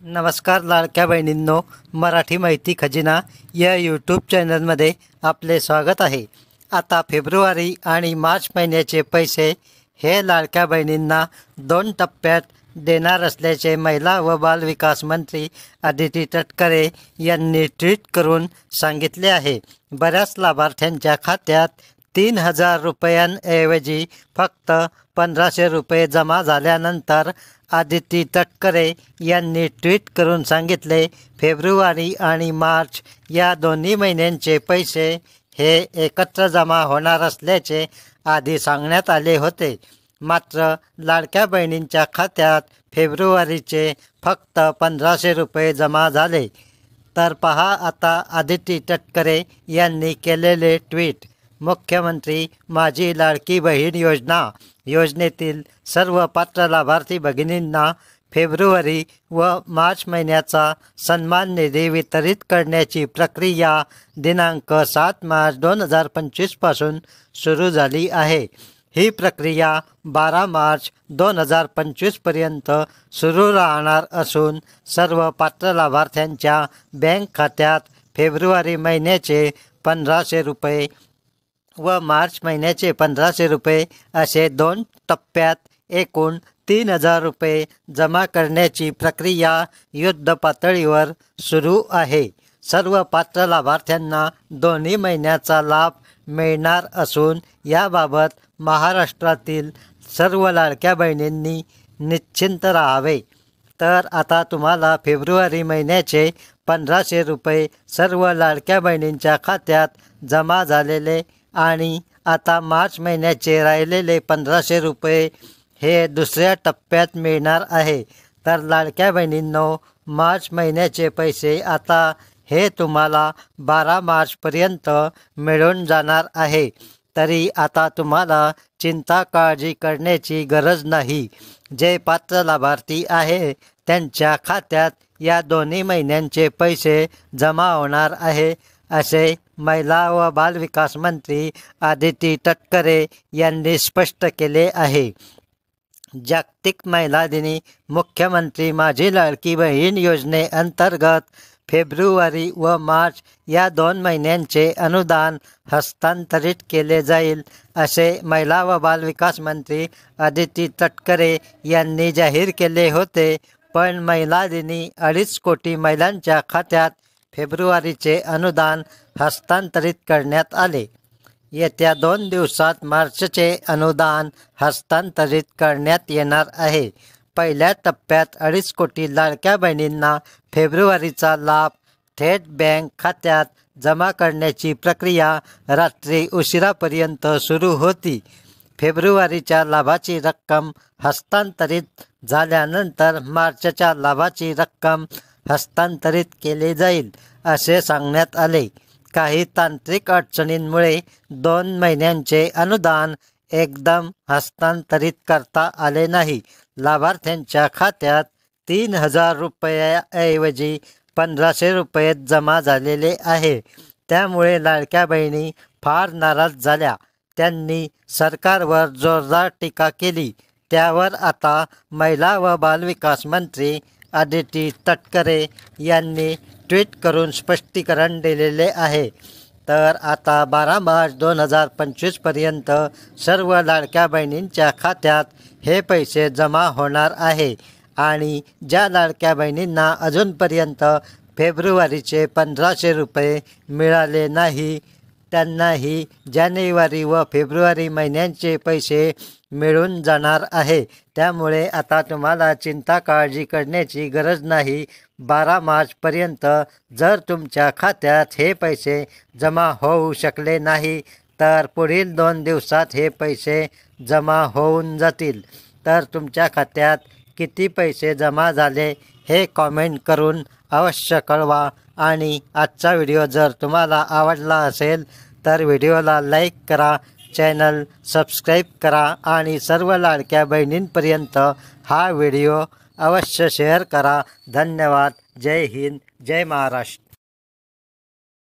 नमस्कार लाडक्या बहिणींनो, मराठी माहिती खजिना या यूट्यूब चॅनलमध्ये आपले स्वागत आहे। आता फेब्रुवारी आणि मार्च महिन्याचे पैसे हे लाडक्या बहिणींना 2 टप्प्यात देणार असल्याचे महिला व बालविकास मंत्री अदिती तटकरे यांनी ट्विट करून सांगितले आहे। बऱ्याच लाभार्थ्यांच्या खात्यात 3000 रुपयांऐवजी फक्त 1500 रुपये जमा झाल्यानंतर अदिती तटकरे यांनी ट्विट करून सांगितले, फेब्रुवारी आणि मार्च या दोन्ही महिन्यांचे पैसे हे एकत्र जमा होणार असल्याचे आधी सांगण्यात आले होते। मात्र लाडक्या बहिणींच्या खात्यात फेब्रुवारीचे फक्त 1500 रुपये जमा झाले। तर पहा आता अदिती तटकरे यांनी केलेले ट्विट। मुख्यमंत्री माझी लाडकी बहीण योजनेतील सर्व पात्र लाभार्थी भगिनींना फेब्रुवारी व मार्च महिन्याचा सन्मान निधी वितरित करण्याची प्रक्रिया दिनांक 7 मार्च 2025 पासून सुरू झाली आहे। ही प्रक्रिया 12 मार्च 2025 पर्यंत सुरू राहणार असून सर्व पात्र लाभार्थ्यांच्या बँक खात्यात फेब्रुवारी महिन्याचे 1500 रुपये व मार्च महिन्याचे 1500 रुपये असे 2 टप्प्यात एकूण 3000 रुपये जमा करण्याची प्रक्रिया युद्ध पातळीवर सुरू आहे। सर्व पात्र लाभार्थ्यांना दोन्ही महिन्याचा लाभ मिळणार असून याबाबत महाराष्ट्रातील सर्व लाडक्या बहिणींनी निश्चिंत राहावे। तर आता तुम्हाला फेब्रुवारी महिन्याचे 1500 रुपये सर्व लाडक्या बहिणींच्या खात्यात जमा झालेले आणि आता मार्च महिन्याचे राहिलेले 1500 रुपये हे दुसऱ्या टप्प्यात मिळणार आहे। तर लाडक्या बहिणींनो, मार्च महिन्याचे पैसे आता हे तुम्हाला 12 मार्चपर्यंत मिळून जाणार आहे। तरी आता तुम्हाला चिंता काळजी करण्याची गरज नाही। जे पात्र लाभार्थी आहे त्यांच्या खात्यात या दोन्ही महिन्यांचे पैसे जमा होणार आहे, असे महिला व बालविकास मंत्री अदिती तटकरे यांनी स्पष्ट केले आहे। जागतिक महिला दिनी मुख्यमंत्री माझी लाडकी बहीण योजनेअंतर्गत फेब्रुवारी व मार्च या 2 महिन्यांचे अनुदान हस्तांतरित केले जाईल, असे महिला व बालविकास मंत्री अदिती तटकरे यांनी जाहीर केले होते। पण महिला दिनी 2.5 कोटी महिलांच्या खात्यात फेब्रुवारीचे अनुदान हस्तांतरित करण्यात आले। येत्या 2 दिवसात मार्चचे अनुदान हस्तांतरित करण्यात येणार आहे। पहिल्या टप्प्यात 2.5 कोटी लाडक्या बहिणींना फेब्रुवारीचा लाभ थेट बँक खात्यात जमा करण्याची प्रक्रिया रात्री उशिरापर्यंत सुरू होती। फेब्रुवारीच्या लाभाची रक्कम हस्तांतरित झाल्यानंतर मार्चच्या लाभाची रक्कम हस्तांतरित केली जाईल, असे सांगण्यात आले। काही तांत्रिक अडचणींमुळे 2 महिन्यांचे अनुदान एकदम हस्तांतरित करता आले नाही। लाभार्थ्यांच्या खात्यात 3000 रुपयाऐवजी 1500 रुपये जमा झालेले आहे। त्यामुळे लाडक्या बहिणी फार नाराज झाल्या। त्यांनी सरकारवर जोरदार टीका केली। त्यावर आता महिला व बालविकास मंत्री अदिती तटकरे यांनी ट्विट करून स्पष्टीकरण दिलेले आहे। तर आता 12 मार्च 2025 पर्यंत सर्व लाडक्या बहिणींच्या खात्यात हे पैसे जमा होणार आहे आणि ज्या लाडक्या बहिणींना अजूनपर्यंत फेब्रुवारीचे 1500 रुपये मिळाले नाही त्यांनाही जानेवारी व फेब्रुवारी महिन्यांचे पैसे मिळून जाणार आहे। त्यामुळे आता तुम्हाला चिंता काळजी करण्याची गरज नाही। 12 मार्चपर्यंत जर तुमच्या खात्यात हे पैसे जमा होऊ शकले नाही तर पुढील 2 दिवसात हे पैसे जमा होऊन जातील। तर तुमच्या खात्यात किती पैसे जमा झाले हे कॉमेंट करून अवश्य कळवा। आणि आजचा व्हिडिओ जर तुम्हाला आवडला असेल तर व्हिडिओला लाईक करा, चॅनल सबस्क्राईब करा आणि सर्व लाडक्या बहिणींपर्यंत हा व्हिडिओ अवश्य शेअर करा। धन्यवाद। जय हिंद, जय महाराष्ट्र।